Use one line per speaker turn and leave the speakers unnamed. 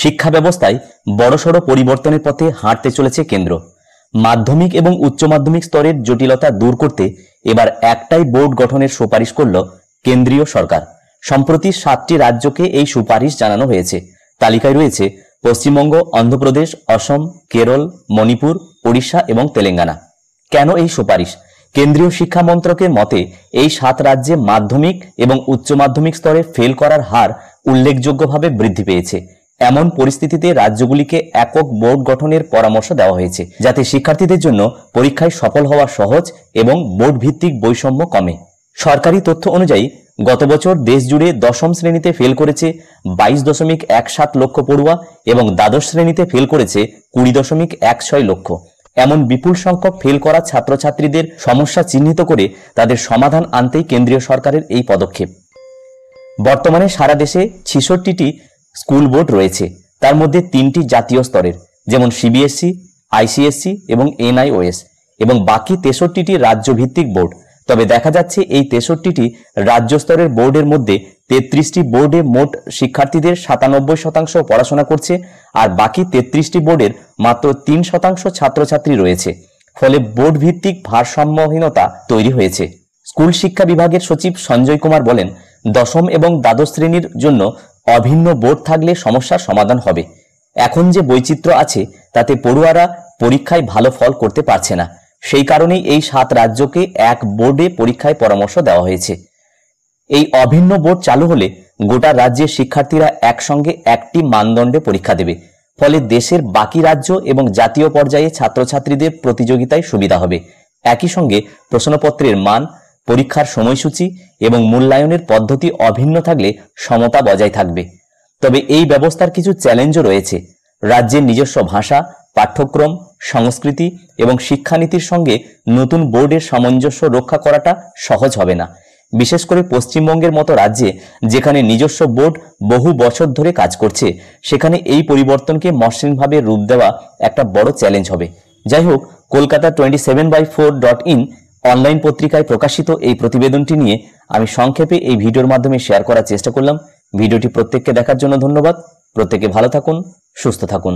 শিক্ষা ব্যবস্থায় বড়সড় পরিবর্তনের পথে হাঁটতে চলেছে কেন্দ্র। মাধ্যমিক এবং উচ্চ মাধ্যমিক স্তরের জটিলতা দূর করতে এবার একটাই বোর্ড গঠনের সুপারিশ করল কেন্দ্রীয় সরকার। সম্প্রতি 7টি রাজ্যকে এই সুপারিশ জানানো হয়েছে। তালিকায় রয়েছে পশ্চিমবঙ্গ, অন্ধ্রপ্রদেশ, অসম, কেরল, মণিপুর, ওড়িশা এবং তেলেঙ্গানা। কেন এই সুপারিশ? কেন্দ্রীয় শিক্ষা মন্ত্রকের মতে এই 7 রাজ্যে মাধ্যমিক এবং উচ্চ মাধ্যমিক স্তরে ফেল করার হার উল্লেখযোগ্যভাবে বৃদ্ধি পেয়েছে। এমন পরিস্থিতিতে রাজ্যগুলিকে একক বোর্ড গঠনের পরামর্শ দেওয়া হয়েছে, যাতে শিক্ষার্থীদের জন্য পরীক্ষায় সফল হওয়া সহজ এবং বোর্ড ভিত্তিক বৈষম্য কমে। সরকারি তথ্য অনুযায়ী গত বছর দেশ জুড়ে দশম শ্রেণীতে ফেল করেছে 22.17 লক্ষ পড়ুয়া এবং দ্বাদশ শ্রেণীতে ফেল করেছে 20.16 লক্ষ। এমন বিপুল সংখ্যক ফেল করা ছাত্রছাত্রীদের সমস্যা চিহ্নিত করে তাদের সমাধান আনতেই কেন্দ্রীয় সরকারের এই পদক্ষেপ। বর্তমানে সারা দেশে 66টি স্কুল বোর্ড রয়েছে। তার মধ্যে 3টি জাতীয় স্তরের, যেমন সিবিএসই, আইসিএসসি এবং এনআইওএস, এবং বাকি 63টি রাজ্যভিত্তিক বোর্ড। তবে দেখা যাচ্ছে এই 63টি রাজ্য স্তরের বোর্ডের মধ্যে 33টি বোর্ডে মোট শিক্ষার্থীদের 97% পড়াশোনা করছে, আর বাকি 33টি বোর্ডের মাত্র 3% ছাত্রছাত্রী রয়েছে। ফলে বোর্ড ভিত্তিক ভারসাম্যহীনতা তৈরি হয়েছে। স্কুল শিক্ষা বিভাগের সচিব সঞ্জয় কুমার বলেন, দশম এবং দ্বাদশ শ্রেণীর জন্য অভিন্ন বোর্ড থাকলে সমস্যার সমাধান হবে। এখন যে বৈচিত্র্য আছে তাতে পড়ুয়ারা পরীক্ষায় ভালো ফল করতে পারছে না। সেই কারণেই এই 7 রাজ্যকে এক বোর্ডে পরীক্ষায় পরামর্শ দেওয়া হয়েছে। এই অভিন্ন বোর্ড চালু হলে গোটা রাজ্যের শিক্ষার্থীরা একসঙ্গে একটি মানদণ্ডে পরীক্ষা দেবে। ফলে দেশের বাকি রাজ্য এবং জাতীয় পর্যায়ে ছাত্রছাত্রীদের প্রতিযোগিতায় সুবিধা হবে। একই সঙ্গে প্রশ্নপত্রের মান, পরীক্ষার সময়সূচি এবং মূল্যায়নের পদ্ধতি অভিন্ন থাকলে সমতা বজায় থাকবে। তবে এই ব্যবস্থার কিছু চ্যালেঞ্জও রয়েছে। রাজ্যের নিজস্ব ভাষা, পাঠ্যক্রম, সংস্কৃতি এবং শিক্ষানীতির সঙ্গে নতুন বোর্ডের সামঞ্জস্য রক্ষা করাটা সহজ হবে না। বিশেষ করে পশ্চিমবঙ্গের মতো রাজ্যে, যেখানে নিজস্ব বোর্ড বহু বছর ধরে কাজ করছে, সেখানে এই পরিবর্তনকে মসৃণভাবে রূপ দেওয়া একটা বড় চ্যালেঞ্জ হবে। যাই হোক, কলকাতা 27/4.in অনলাইন পত্রিকায় প্রকাশিত এই প্রতিবেদনটি নিয়ে আমি সংক্ষেপে এই ভিডিওর মাধ্যমে শেয়ার করার চেষ্টা করলাম। ভিডিওটি প্রত্যেককে দেখার জন্য ধন্যবাদ। প্রত্যেকে ভালো থাকুন, সুস্থ থাকুন।